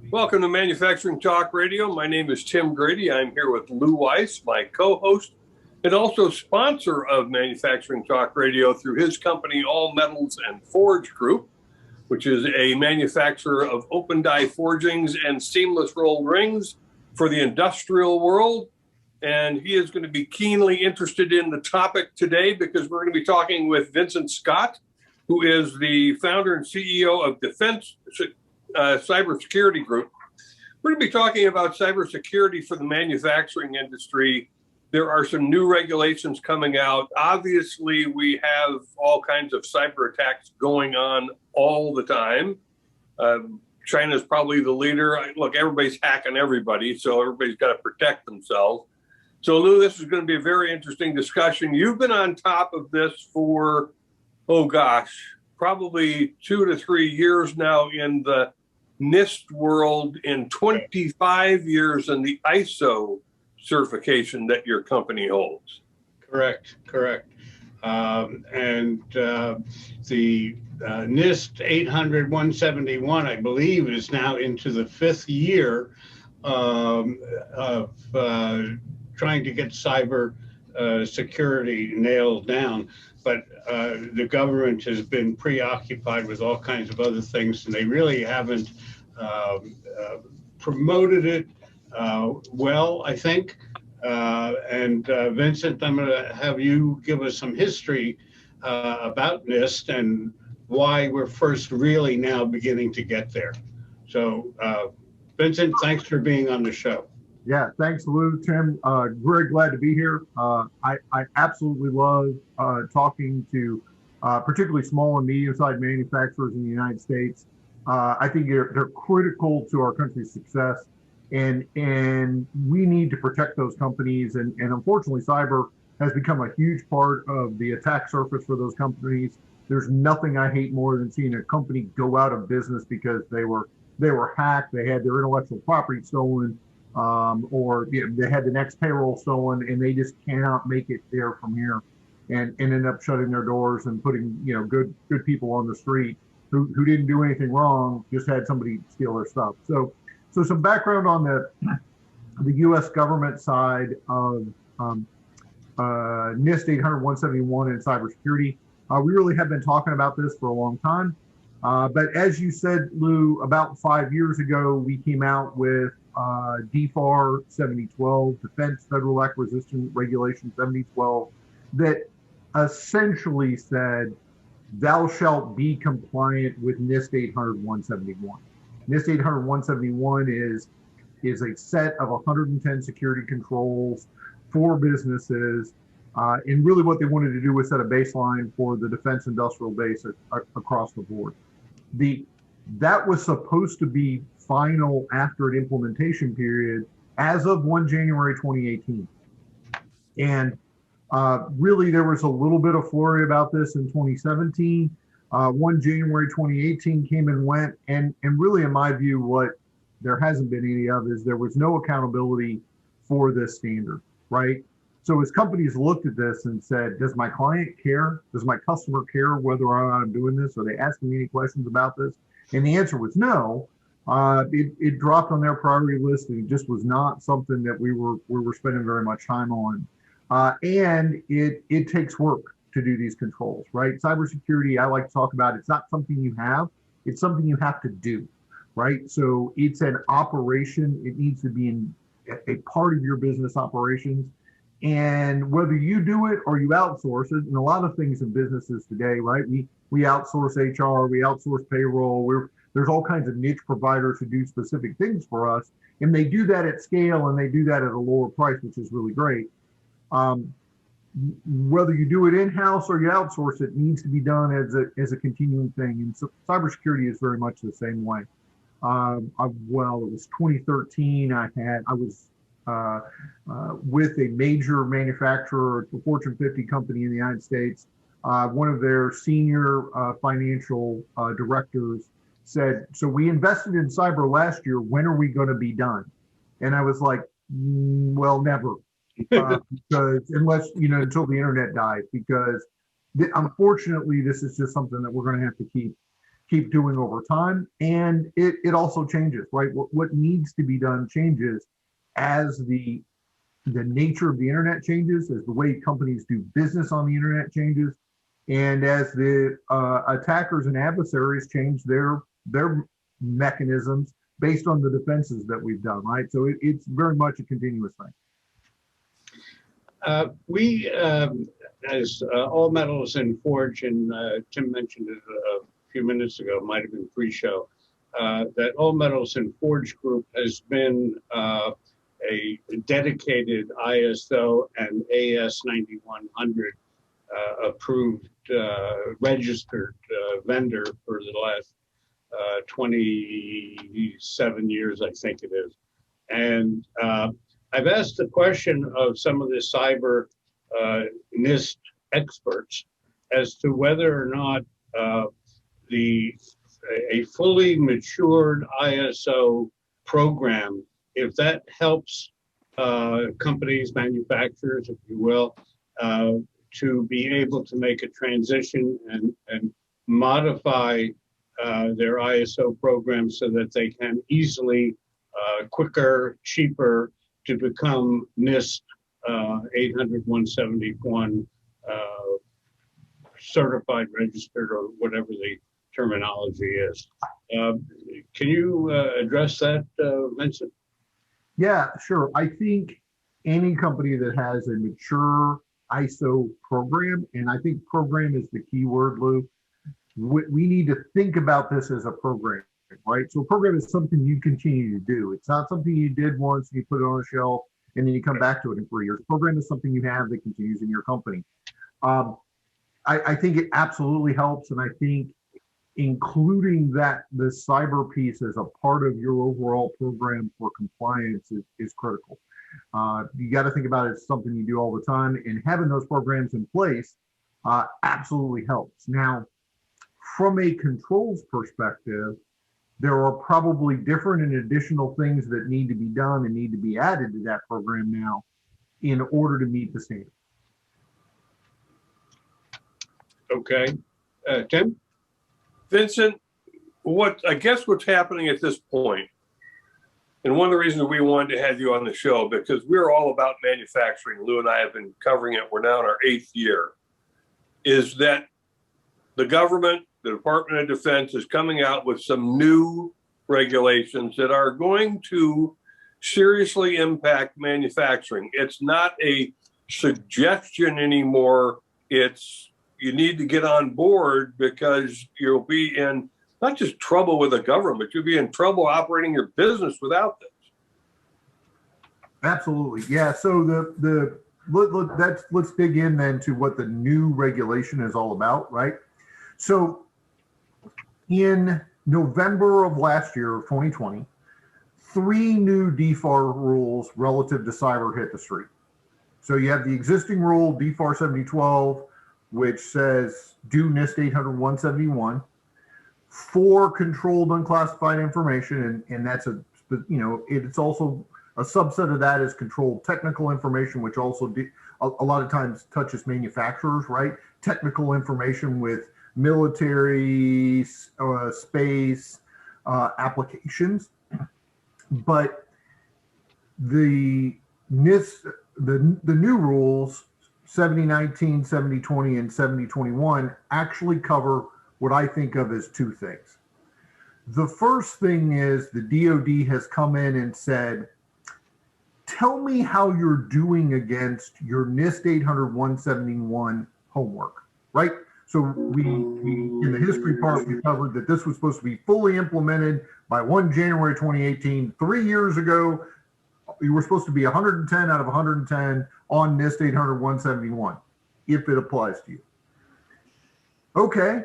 Welcome to Manufacturing Talk Radio. My name is Tim Grady. I'm here with Lou Weiss, my co-host, and also sponsor of Manufacturing Talk Radio through his company, All Metals and Forge Group, which is a manufacturer of open die forgings and seamless rolled rings for the industrial world. And he is going to be keenly interested in the topic today because we're going to be talking with Vincent Scott, who is the founder and CEO of Defense Cybersecurity Group. We're going to be talking about cybersecurity for the manufacturing industry. There are some new regulations coming out. Obviously, we have all kinds of cyber attacks going on all the time. China's probably the leader. Look, everybody's hacking everybody, so everybody's got to protect themselves. So, Lou, this is going to be a very interesting discussion. You've been on top of this for, probably 2 to 3 years now in the NIST world, in 25 years in the ISO certification that your company holds. Correct. The NIST 800-171, I believe, is now into the 5th year of trying to get cyber security nailed down. But the government has been preoccupied with all kinds of other things, and they really haven't promoted it well, I think. Vincent, I'm going to have you give us some history about NIST and why we're first really now beginning to get there. So, Vincent, thanks for being on the show. Yeah, thanks, Lou. Tim, very glad to be here. I absolutely love talking to particularly small and medium-sized manufacturers in the United States. I think they're critical to our country's success, and we need to protect those companies. And unfortunately, cyber has become a huge part of the attack surface for those companies. There's nothing I hate more than seeing a company go out of business because they were hacked, they had their intellectual property stolen, or they had the next payroll stolen, and they just cannot make it there from here, and end up shutting their doors and putting good people on the street who didn't do anything wrong, just had somebody steal their stuff. So some background on the U.S. government side of NIST 800-171 and cybersecurity. We really have been talking about this for a long time, but as you said, Lou, about 5 years ago, we came out with DFAR 7012, Defense Federal Acquisition Regulation 7012, that essentially said, thou shalt be compliant with NIST 800-171. NIST 800-171 is a set of 110 security controls for businesses. And really what they wanted to do was set a baseline for the defense industrial base across the board. That was supposed to be final after an implementation period as of 1 January 2018. And really, there was a little bit of flurry about this in 2017. 1 January 2018 came and went. And really, in my view, what there hasn't been any of is there was no accountability for this standard, right? So as companies looked at this and said, does my client care? Does my customer care whether or not I'm doing this? Are they asking me any questions about this? And the answer was no. It dropped on their priority list, and it just was not something that we were spending very much time on. And it takes work to do these controls, right? Cybersecurity, I like to talk about, it's not something you have, it's something you have to do, right? So it's an operation. It needs to be a part of your business operations. And whether you do it or you outsource it, and a lot of things in businesses today, right? We outsource HR, we outsource payroll. There's all kinds of niche providers who do specific things for us, and they do that at scale, and they do that at a lower price, which is really great. Whether you do it in-house or you outsource it, needs to be done as a continuing thing. And so cybersecurity is very much the same way. It was 2013. I was with a major manufacturer, a Fortune 50 company in the United States. One of their senior financial directors said, so we invested in cyber last year, when are we going to be done? And I was like, well, never. Because unless, until the internet dies, because unfortunately, this is just something that we're going to have to keep keep doing over time. And it also changes, right? What needs to be done changes as the nature of the internet changes, as the way companies do business on the internet changes, and as the attackers and adversaries change their mechanisms based on the defenses that we've done, right? So it's very much a continuous thing. We, as All Metals and Forge, and Tim mentioned it a few minutes ago, might have been pre-show, that All Metals and Forge Group has been a dedicated ISO and AS 9100 approved registered vendor for the last 27 years, I think it is. And I've asked the question of some of the cyber NIST experts as to whether or not a fully matured ISO program, if that helps companies, manufacturers, if you will, to be able to make a transition and modify their ISO program so that they can easily, quicker, cheaper, to become NIST 800-171 certified, registered, or whatever the terminology is. Can you address that, Vincent? Yeah, sure. I think any company that has a mature ISO program, and I think program is the key word, Lou, we need to think about this as a program, right? So a program is something you continue to do. It's not something you did once and you put it on a shelf and then you come back to it in 3 years. Program is something you have that continues in your company. I think it absolutely helps, and I think including that the cyber piece as a part of your overall program for compliance is critical. You got to think about it as something you do all the time, and having those programs in place absolutely helps. Now, from a controls perspective, there are probably different and additional things that need to be done and need to be added to that program now in order to meet the standard. Okay. Tim? Vincent, I guess what's happening at this point, and one of the reasons we wanted to have you on the show, because we're all about manufacturing. Lou and I have been covering it. We're now in our 8th year, is that the government, the Department of Defense, is coming out with some new regulations that are going to seriously impact manufacturing. It's not a suggestion anymore. It's you need to get on board because you'll be in not just trouble with the government, you'll be in trouble operating your business without this. Absolutely. Yeah. So let's dig in then to what the new regulation is all about, right? So in November of last year, 2020, 3 new DFAR rules relative to cyber hit the street. So you have the existing rule, DFAR 7012, which says do NIST 800-171 for controlled unclassified information. And that's it's also a subset of that is controlled technical information, which also a lot of times touches manufacturers, right? Technical information with military, space applications. But the NIST, the new rules, 7019, 7020, and 7021 actually cover what I think of as 2 things. The first thing is the DoD has come in and said, tell me how you're doing against your NIST 800-171 homework, right? So we in the history part, we covered that this was supposed to be fully implemented by 1 January 2018. 3 years ago, you were supposed to be 110 out of 110 on NIST 800-171, if it applies to you. Okay,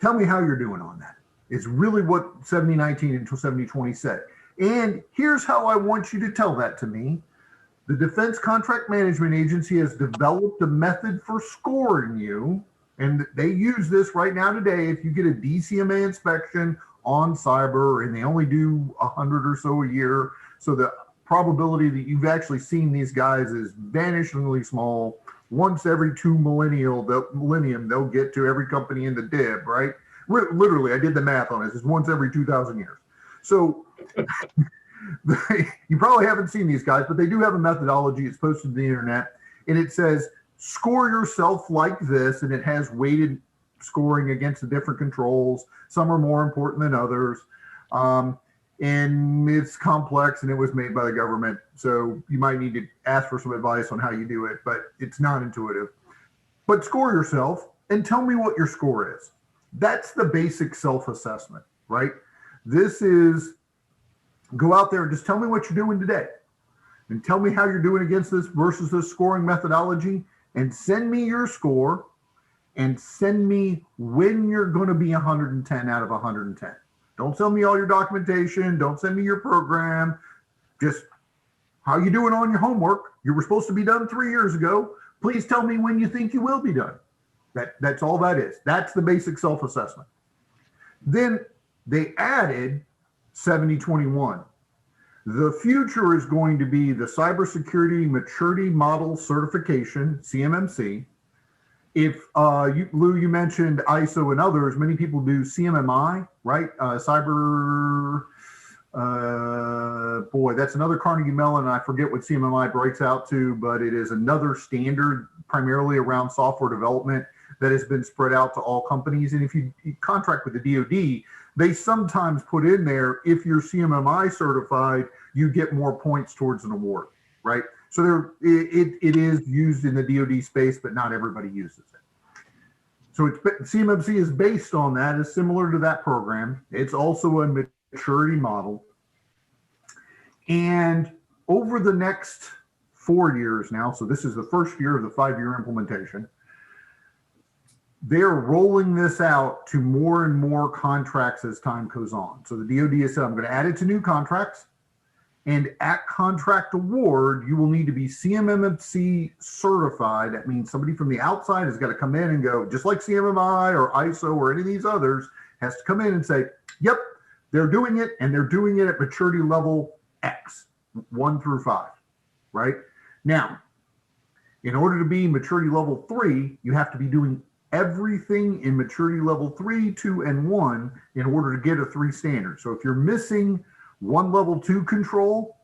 tell me how you're doing on that. It's really what 7019 and 7020 said. And here's how I want you to tell that to me. The Defense Contract Management Agency has developed a method for scoring you, and they use this right now today. If you get a DCMA inspection on cyber, and they only do 100 or so a year, so the probability that you've actually seen these guys is vanishingly small. Once every 2 millennium, they'll get to every company in the DIB, right? Literally, I did the math on it. It's once every 2,000 years. So you probably haven't seen these guys, but they do have a methodology. It's posted to the internet, and it says, score yourself like this, and it has weighted scoring against the different controls. Some are more important than others. And it's complex, and it was made by the government. So you might need to ask for some advice on how you do it, but it's not intuitive. But score yourself and tell me what your score is. That's the basic self-assessment, right? This is go out there and just tell me what you're doing today and tell me how you're doing against this versus this scoring methodology, and send me your score and send me when you're going to be 110 out of 110. Don't send me all your documentation. Don't send me your program. Just how you doing on your homework. You were supposed to be done 3 years ago. Please tell me when you think you will be done. That's all that is. That's the basic self-assessment. Then they added 7021. The future is going to be the Cybersecurity Maturity Model Certification, CMMC. If Lou, you mentioned ISO and others, many people do CMMI, right? Boy, that's another Carnegie Mellon. I forget what CMMI breaks out to, but it is another standard primarily around software development that has been spread out to all companies. And if you contract with the DoD, they sometimes put in there, if you're CMMI certified, you get more points towards an award, right? So it is used in the DoD space, but not everybody uses it. So CMMC is based on that, is similar to that program. It's also a maturity model. And over the next 4 years now, so this is the first year of the 5-year implementation, they're rolling this out to more and more contracts as time goes on. So the DoD has said, I'm going to add it to new contracts. And at contract award, you will need to be CMMC certified. That means somebody from the outside has got to come in and go, just like CMMI or ISO or any of these others, has to come in and say, yep, they're doing it, and they're doing it at maturity level X, 1 through 5, right? Now, in order to be maturity level 3, you have to be doing everything in maturity level 3, 2, and 1 in order to get a 3 standard. So if you're missing one level 2 control,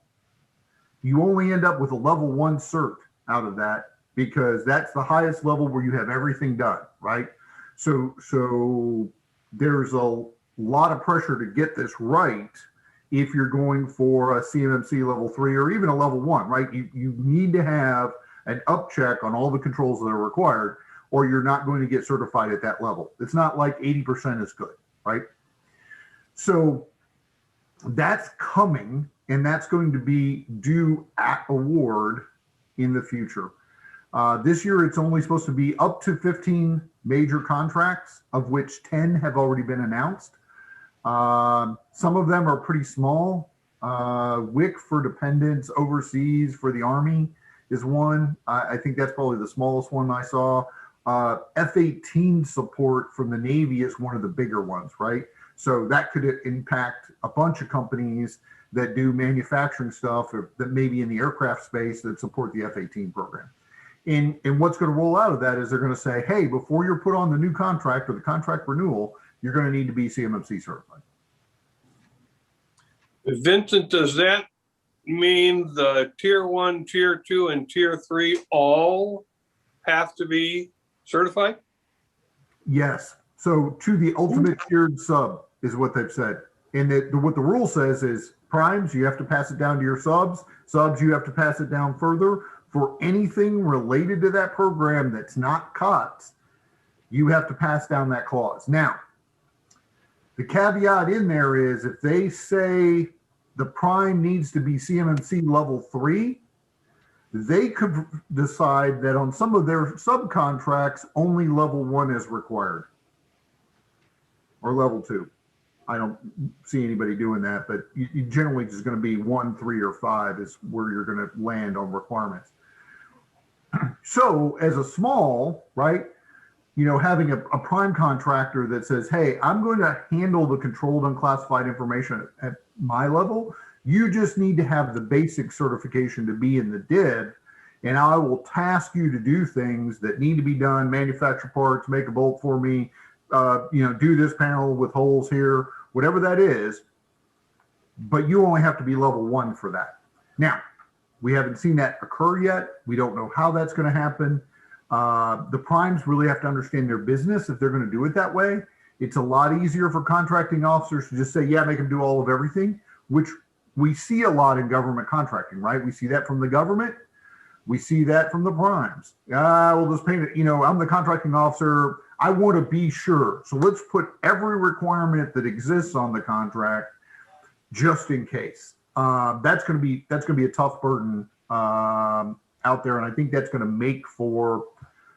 you only end up with a level 1 cert out of that, because that's the highest level where you have everything done, right? So there's a lot of pressure to get this right if you're going for a CMMC level 3 or even a level 1, right? You need to have an up check on all the controls that are required, or you're not going to get certified at that level. It's not like 80% is good, right? So that's coming, and that's going to be due at award in the future. This year, it's only supposed to be up to 15 major contracts, of which 10 have already been announced. Some of them are pretty small. WIC for dependents overseas for the Army is one. I think that's probably the smallest one I saw. F-18 support from the Navy is one of the bigger ones, right? So that could impact a bunch of companies that do manufacturing stuff, or that may be in the aircraft space that support the F-18 program. And what's going to roll out of that is they're going to say, hey, before you're put on the new contract or the contract renewal, you're going to need to be CMMC certified. Vincent, does that mean the tier 1, tier 2, and tier 3 all have to be certified? Yes. So to the ultimate tiered sub is what they've said. And what the rule says is primes, you have to pass it down to your subs. Subs, you have to pass it down further. For anything related to that program that's not COTS, you have to pass down that clause. Now, the caveat in there is if they say the prime needs to be CMMC level 3, they could decide that on some of their subcontracts, only level 1 is required, or level 2. I don't see anybody doing that, but you generally just going to be 1, 3, or 5 is where you're going to land on requirements. So as a small, right, you know, having a prime contractor that says, hey, I'm going to handle the controlled unclassified information at my level. You just need to have the basic certification to be in the DIB, and I will task you to do things that need to be done, manufacture parts, make a bolt for me, do this panel with holes here, whatever that is, but you only have to be level 1 for that. Now, we haven't seen that occur yet. We don't know how that's going to happen. The primes really have to understand their business if they're going to do it that way. It's a lot easier for contracting officers to just say, yeah, make them do all of everything, which we see a lot in government contracting, right? We see that from the government. We see that from the primes. We'll just paint it, I'm the contracting officer. I want to be sure. So let's put every requirement that exists on the contract just in case. That's going to be a tough burden out there. And I think that's going to make for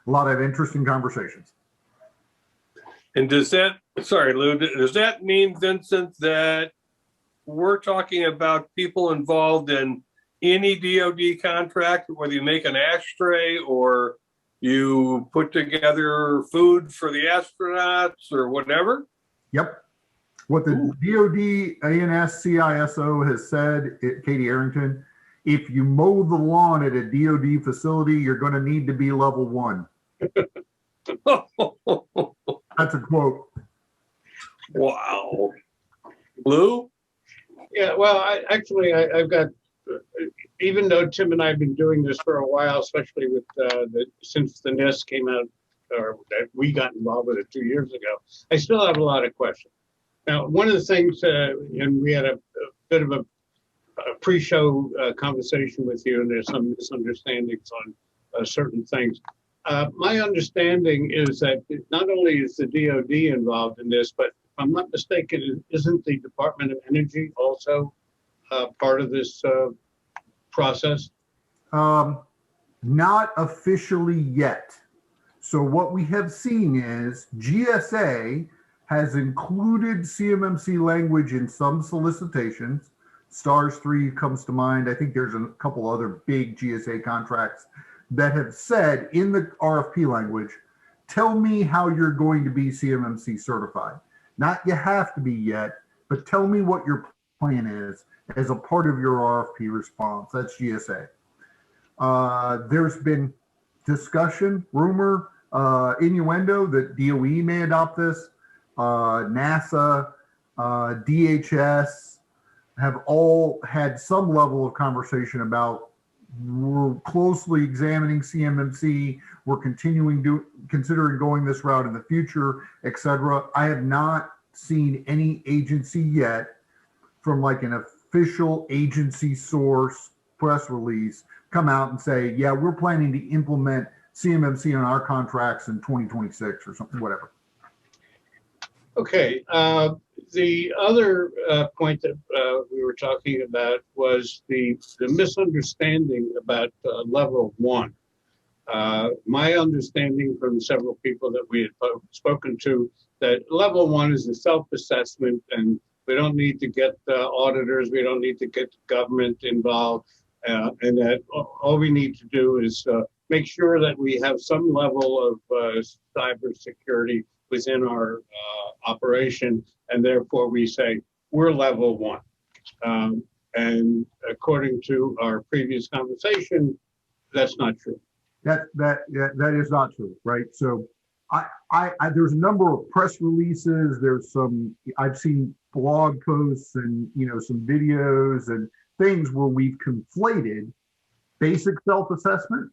a lot of interesting conversations. And sorry, Lou, does that mean, Vincent, that we're talking about people involved in any DoD contract, whether you make an ashtray or you put together food for the astronauts or whatever? Yep. What the DoD ANS CISO has said, Katie Arrington, if you mow the lawn at a DoD facility, you're going to need to be level 1. That's a quote. Wow. Lou? Yeah, well, I've got, even though Tim and I have been doing this for a while, especially with since the NIST came out, or that we got involved with it 2 years ago, I still have a lot of questions. Now, one of the things, and we had a bit of a pre-show conversation with you, and there's some misunderstandings on certain things. My understanding is that not only is the DoD involved in this, but if I'm not mistaken, isn't the Department of Energy also part of this process? Not officially yet. So what we have seen is GSA has included CMMC language in some solicitations. STARS 3 comes to mind. I think there's a couple other big GSA contracts that have said in the RFP language, tell me how you're going to be CMMC certified. Not you have to be yet, but tell me what your plan is as a part of your RFP response. That's GSA. There's been discussion, rumor, innuendo that DOE may adopt this. NASA, DHS have all had some level of conversation about we're closely examining CMMC. We're considering going this route in the future, etc. I have not seen any agency yet from like an official agency source press release come out and say, yeah, we're planning to implement CMMC on our contracts in 2026 or something, whatever. Okay. The other point that we were talking about was the misunderstanding about level 1. My understanding from several people that we had spoken to, that level 1 is a self-assessment, and we don't need to get auditors, we don't need to get the government involved, and that all we need to do is make sure that we have some level of cybersecurity within our operation, and therefore we say we're level 1. And according to our previous conversation, that's not true. That is not true, right? So there's a number of press releases. I've seen blog posts and some videos and things where we've conflated basic self-assessment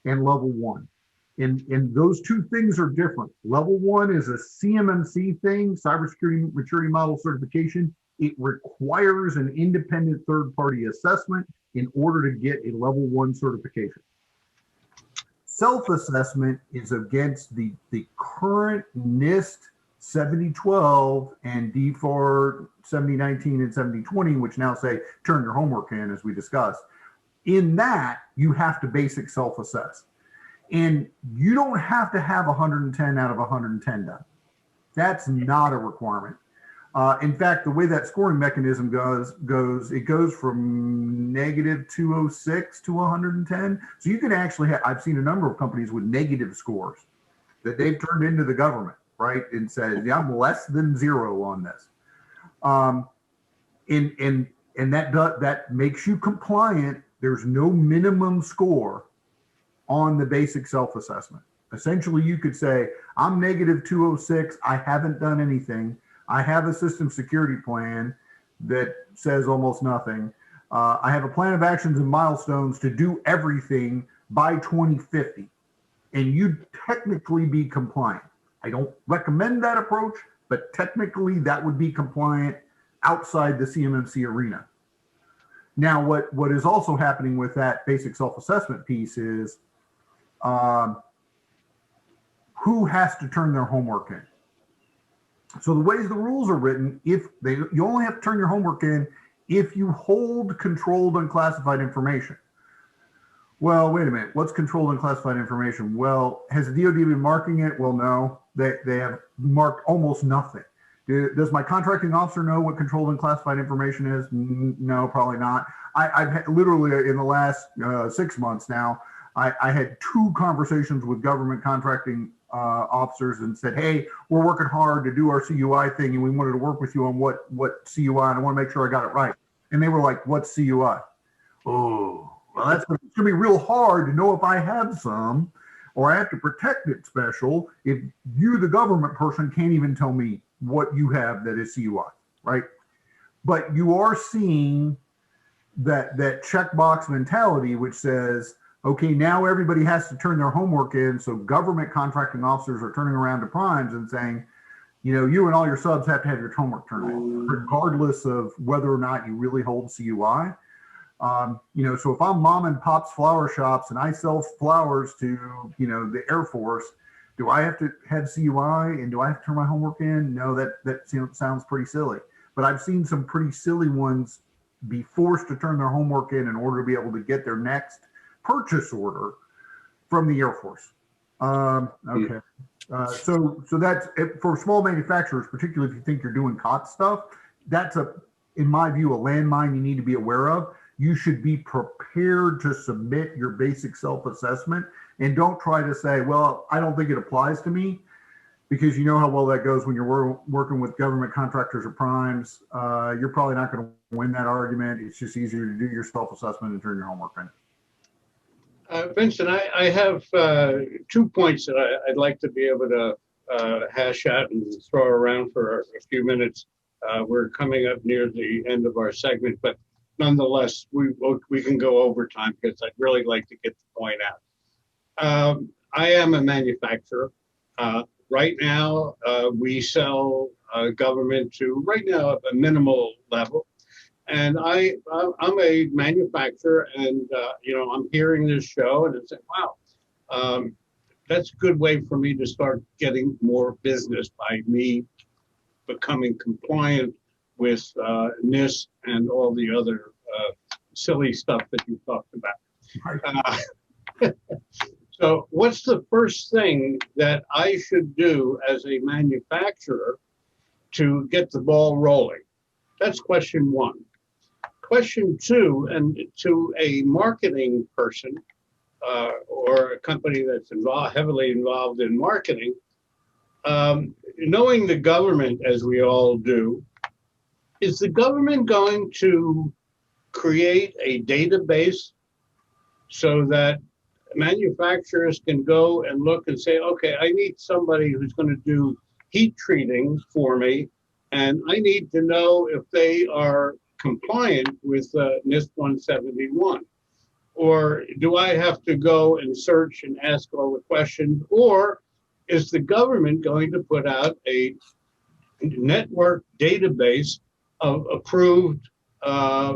and level 1. And those two things are different. Level 1 is a CMMC thing, cybersecurity maturity model certification. It requires an independent third-party assessment in order to get a level 1 certification. Self-assessment is against the current NIST 7012 and DFAR 7019 and 7020, which now say turn your homework in, as we discussed. In that, you have to basic self-assess. And you don't have to have 110 out of 110 done. That's not a requirement. In fact, the way that scoring mechanism goes from negative 206 to 110. So you can actually have, I've seen a number of companies with negative scores that they've turned into the government, right? And said, yeah, I'm less than 0 on this. And that makes you compliant. There's no minimum score on the basic self-assessment. Essentially, you could say, I'm negative 206. I haven't done anything. I have a system security plan that says almost nothing. I have a plan of actions and milestones to do everything by 2050. And you'd technically be compliant. I don't recommend that approach, but technically that would be compliant outside the CMMC arena. Now, what is also happening with that basic self-assessment piece is who has to turn their homework in. So the ways the rules are written, you only have to turn your homework in if you hold controlled unclassified information. Well, wait a minute. What's controlled unclassified information? Well, has the DoD been marking it? Well, no. They have marked almost nothing. Does my contracting officer know what controlled unclassified information is? No, probably not. I've had, literally in the last 6 months now, I had 2 conversations with government contracting officers and said, hey, we're working hard to do our CUI thing and we wanted to work with you on what CUI, and I want to make sure I got it right. And they were like, what's CUI? Oh, well, it's going to be real hard to know if I have some, or I have to protect it special if you, the government person, can't even tell me what you have that is CUI, right? But you are seeing that checkbox mentality, which says, okay, now everybody has to turn their homework in. So government contracting officers are turning around to primes and saying, you know, you and all your subs have to have your homework turned in, regardless of whether or not you really hold CUI. You know, so if I'm mom and pop's flower shops and I sell flowers to, you know, the Air Force, do I have to have CUI and do I have to turn my homework in? No, that sounds pretty silly. But I've seen some pretty silly ones be forced to turn their homework in order to be able to get their next purchase order from the Air Force. Okay. So that's for small manufacturers, particularly if you think you're doing COTS stuff, that's in my view, a landmine you need to be aware of. You should be prepared to submit your basic self-assessment and don't try to say, well, I don't think it applies to me, because you know how well that goes when you're working with government contractors or primes. You're probably not going to win that argument. It's just easier to do your self-assessment and turn your homework in. Vincent, I have 2 points that I'd like to be able to hash out and throw around for a few minutes. We're coming up near the end of our segment, but nonetheless, we can go over time because I'd really like to get the point out. I am a manufacturer. Right now, we sell government to right now at a minimal level. And I'm a manufacturer, and you know, I'm hearing this show, and I'm saying, wow, that's a good way for me to start getting more business by me becoming compliant with NIST and all the other silly stuff that you talked about. So, what's the first thing that I should do as a manufacturer to get the ball rolling? That's question 1. Question 2, and to a marketing person or a company that's heavily involved in marketing, knowing the government as we all do, is the government going to create a database so that manufacturers can go and look and say, okay, I need somebody who's going to do heat treating for me, and I need to know if they are compliant with NIST 171? Or do I have to go and search and ask all the questions? Or is the government going to put out a network database of approved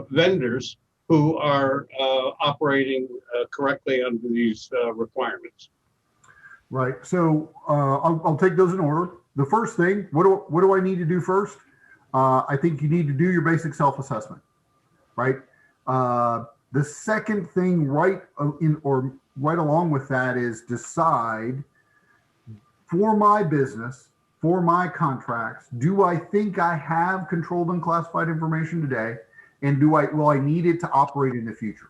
vendors who are operating correctly under these requirements? Right. So I'll take those in order. The first thing, what do I need to do first? I think you need to do your basic self-assessment, right? The second thing right along with that is decide for my business, for my contracts, do I think I have controlled unclassified information today? And will I need it to operate in the future?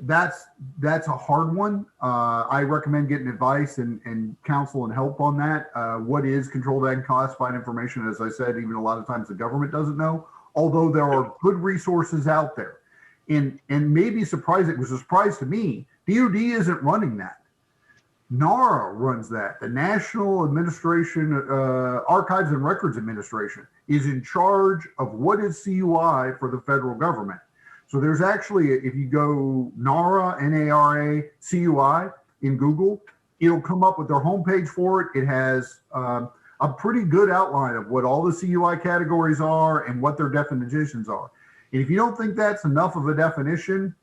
That's a hard one. I recommend getting advice and counsel and help on that. What is controlled unclassified information? As I said, even a lot of times the government doesn't know, although there are good resources out there. And maybe it was a surprise to me, DoD isn't running that. NARA runs that. The National Administration, Archives and Records Administration is in charge of what is CUI for the federal government. So there's actually, if you go NARA, N-A-R-A, CUI in Google, it'll come up with their homepage for it. It has a pretty good outline of what all the CUI categories are and what their definitions are. And if you don't think that's enough of a definition,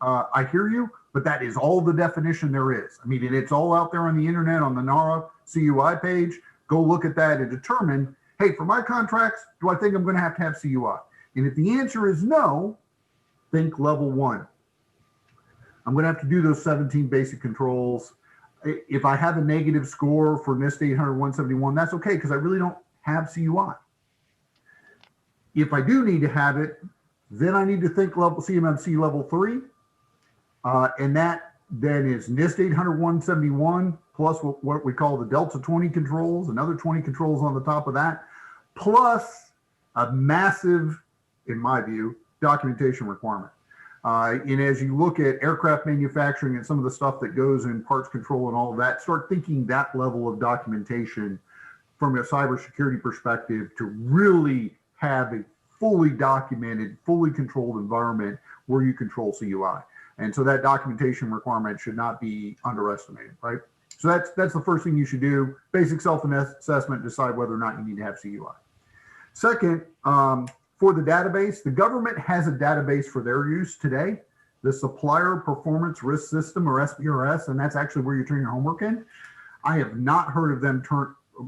I hear you, but that is all the definition there is. I mean, it's all out there on the internet on the NARA CUI page. Go look at that and determine, hey, for my contracts, do I think I'm going to have CUI? And if the answer is no, think level 1. I'm going to have to do those 17 basic controls. If I have a negative score for NIST 800-171, that's okay, because I really don't have CUI. If I do need to have it, then I need to think level CMMC level 3. And that then is NIST 800-171 plus what we call the Delta 20 controls, another 20 controls on the top of that, plus a massive, in my view, documentation requirement. And as you look at aircraft manufacturing and some of the stuff that goes in parts control and all of that, start thinking that level of documentation from a cybersecurity perspective to really have a fully documented, fully controlled environment where you control CUI. And so that documentation requirement should not be underestimated, right? So that's the first thing you should do. Basic self-assessment, decide whether or not you need to have CUI. Second, for the database, the government has a database for their use today, the Supplier Performance Risk System, or SPRS, and that's actually where you turn your homework in. I have not heard of them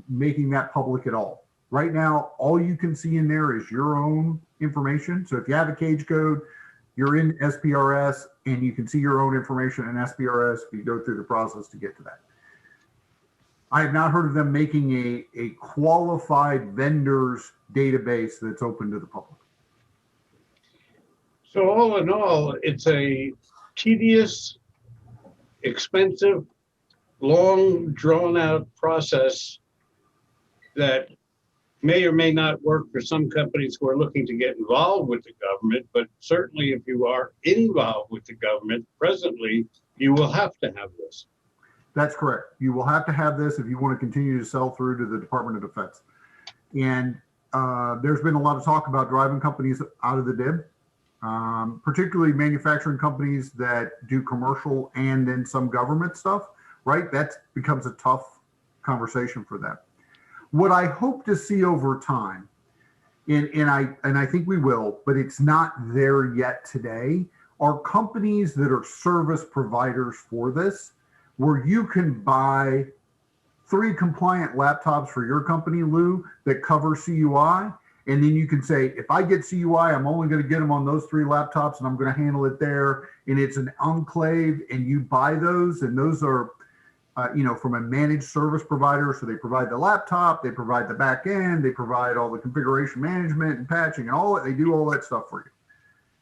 making that public at all. Right now, all you can see in there is your own information. So if you have a cage code, you're in SPRS and you can see your own information in SPRS if you go through the process to get to that. I have not heard of them making a qualified vendors database that's open to the public. So all in all, it's a tedious, expensive, long, drawn-out process that may or may not work for some companies who are looking to get involved with the government, but certainly if you are involved with the government presently, you will have to have this. That's correct. You will have to have this if you want to continue to sell through to the Department of Defense. And there's been a lot of talk about driving companies out of the DIB, particularly manufacturing companies that do commercial and then some government stuff, right? That becomes a tough conversation for them. What I hope to see over time, and I think we will, but it's not there yet today, are companies that are service providers for this, where you can buy 3 compliant laptops for your company, Lou, that cover CUI. And then you can say, if I get CUI, I'm only going to get them on those 3 laptops and I'm going to handle it there. And it's an enclave and you buy those, and those are, from a managed service provider. So they provide the laptop, they provide the back end, they provide all the configuration management and patching and all that. They do all that stuff for you.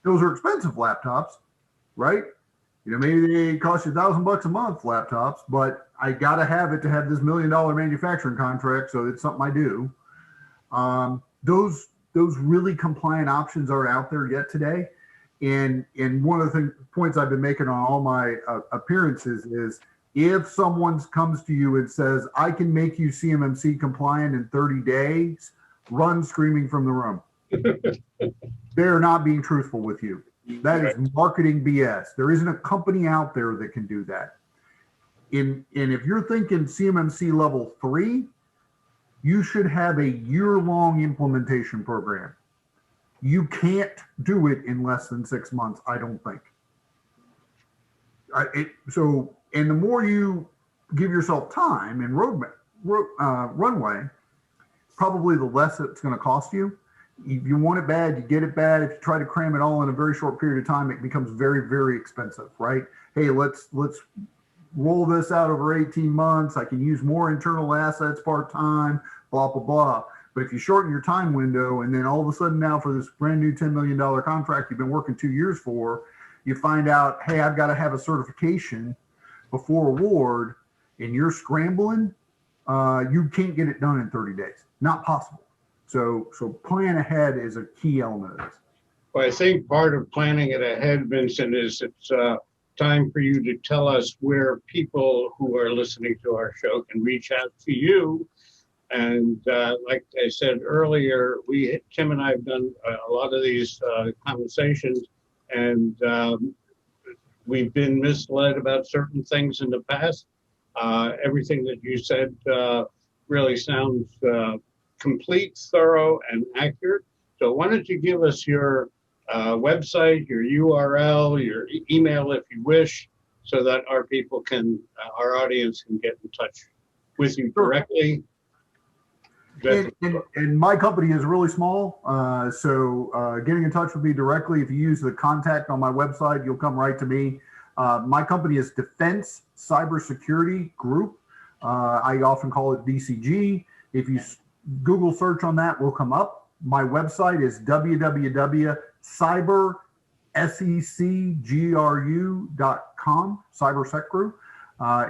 Those are expensive laptops, right? Maybe they cost you $1,000 a month laptops, but I got to have it to have this $1 million manufacturing contract. So it's something I do. Those really compliant options aren't out there yet today. And one of the points I've been making on all my appearances is, if someone comes to you and says, I can make you CMMC compliant in 30 days, run screaming from the room. They're not being truthful with you. That is marketing BS. There isn't a company out there that can do that. And if you're thinking CMMC level 3, you should have a year-long implementation program. You can't do it in less than 6 months, I don't think. And the more you give yourself time and runway, probably the less it's going to cost you. If you want it bad, you get it bad. If you try to cram it all in a very short period of time, it becomes very, very expensive, right? Hey, let's roll this out over 18 months. I can use more internal assets part-time, blah, blah, blah. But if you shorten your time window and then all of a sudden now for this brand new $10 million contract you've been working 2 years for, you find out, hey, I've got to have a certification before award, and you're scrambling, you can't get it done in 30 days. Not possible. So plan ahead is a key element of this. Well, I think part of planning it ahead, Vincent, is it's time for you to tell us where people who are listening to our show can reach out to you. And like I said earlier, Tim and I have done a lot of these conversations, and we've been misled about certain things in the past. Everything that you said really sounds complete, thorough, and accurate. So why don't you give us your website, your URL, your email if you wish, so that our people can, our audience can get in touch with you directly. And my company is really small, so getting in touch with me directly, if you use the contact on my website, you'll come right to me. My company is Defense Cybersecurity Group. I often call it DCG. If you Google search on that, we'll come up. My website is www.cybersecgru.com, CyberSecGru.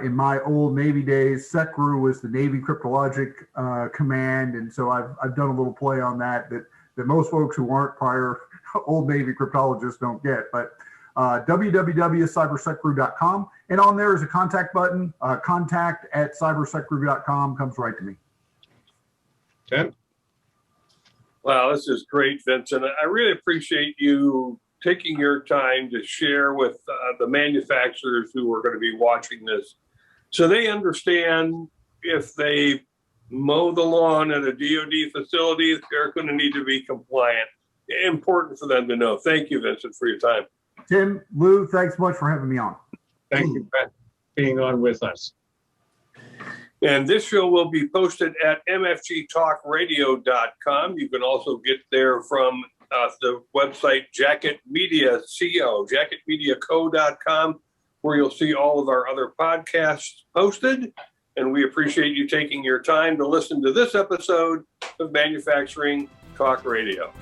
In my old Navy days, SecGru was the Navy Cryptologic Command, and so I've done a little play on that most folks who aren't prior old Navy cryptologists don't get. But www.cybersecgru.com, and on there is a contact button. Contact@cybersecgru.com comes right to me. Okay. Wow, this is great, Vincent. I really appreciate you taking your time to share with the manufacturers who are going to be watching this, so they understand if they mow the lawn at a DoD facility, they're going to need to be compliant. Important for them to know. Thank you, Vincent, for your time. Tim, Lou, thanks much for having me on. Thank you for being on with us. And this show will be posted at mfgtalkradio.com. You can also get there from the website jacketmediaco.com, where you'll see all of our other podcasts posted. And we appreciate you taking your time to listen to this episode of Manufacturing Talk Radio.